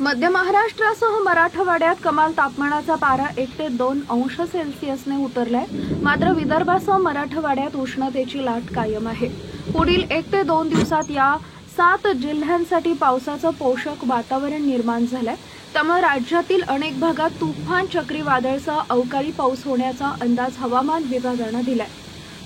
मध्य महाराष्ट्रासह मराठवाड्यात कमाल तापमानाचा पारा 1 ते 2 अंश सेल्सिअसने उतरलाय। मात्र विदर्भासह मराठवाड्यात उष्णतेची लाट कायम आहे। पुढील 1 ते 2 दिवसात या 7 जिल्ह्यांसाठी पावसाचं पोषक वातावरण निर्माण झालंय। त्यामुळे राज्यातील अनेक भागात तुफान चक्रीवादळासह अवकाळी पाऊस होण्याचा अंदाज हवामान विभागानं दिलाय।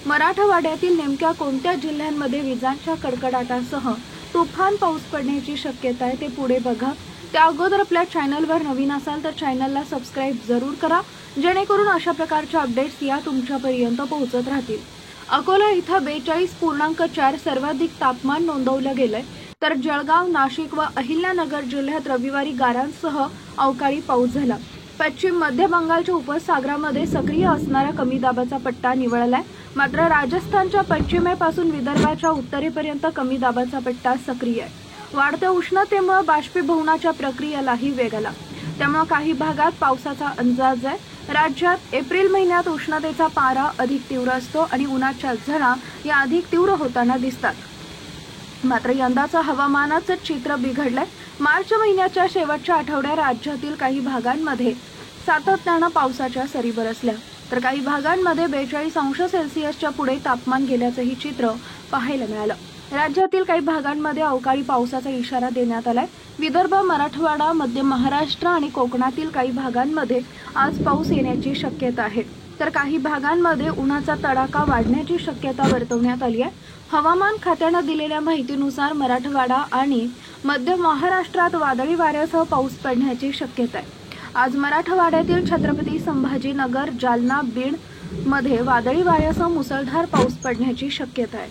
मराठवाड्यातील नेमक्या कोणत्या जिल्ह्यांमध्ये विजांच्या कडकडाटासह तुफान पाऊस पडण्याची शक्यता आहे ते पुढे बघा। त्या अगोदर आपल्या चॅनलवर नवीन असाल तर चॅनलला सबस्क्राइब जरूर करा, जेणेकरून अशा प्रकारच्या अपडेट्स या तुमच्यापर्यंत पोहोचत राहतील। अकोला इथं 42.4 सर्वाधिक तापमान नोंदवलं गेलंय, तर जळगाव, नाशिक व अहिल्यानगर जिल्ह्यात रविवारी गारांसह अवकाळी पाऊस झाला। पश्चिम मध्य बंगालच्या उपसागरामध्ये सक्रिय असणारा कमी दाबाचा पट्टा निवळलाय। मात्र राजस्थानच्या पश्चिमेपासून विदर्भाच्या उत्तरेपर्यंत कमी दाबाचा पट्टा सक्रिय आहे। वाढत्या उष्णतेमुळे बाष्पीभवनाच्या प्रक्रियेलाही वेग आला, त्यामुळे काही भागात पावसाचा अंदाज आहे। राज्यात एप्रिल महिन्यात उष्णतेचा पारा अधिक तीव्र असतो आणि उन्हाच्या झळा या अधिक तीव्र होताना दिसतात। मात्र यंदाचं हवामानाचं चित्र बिघडलंय। मार्च महिन्याच्या शेवटच्या आठवड्यात राज्यातील काही भागांमध्ये सातत्यानं पावसाच्या सरी बरसल्या, तर काही भागांमध्ये 42 अंश सेल्सिअसच्या पुढे तापमान गेल्याचंही चित्र पाहायला मिळालं। राज्यातील काही भागांमध्ये अवकाळी पावसाचा इशारा देण्यात आलाय। विदर्भ, मराठवाडा, मध्य महाराष्ट्र आणि कोकणातील काही भागांमध्ये आज पाऊस येण्याची शक्यता आहे, तर काही भागांमध्ये उन्हाचा तडाखा वाढण्याची शक्यता वर्तवण्यात आली आहे। हवामान खात्यानं दिलेल्या माहितीनुसार मराठवाडा आणि मध्य महाराष्ट्रात वादळी वाऱ्यासह पाऊस पडण्याची शक्यता आहे। आज मराठवाड्यातील छत्रपती संभाजीनगर, जालना, बीड मध्ये वादळी वाऱ्यासह मुसळधार पाऊस पडण्याची शक्यता आहे।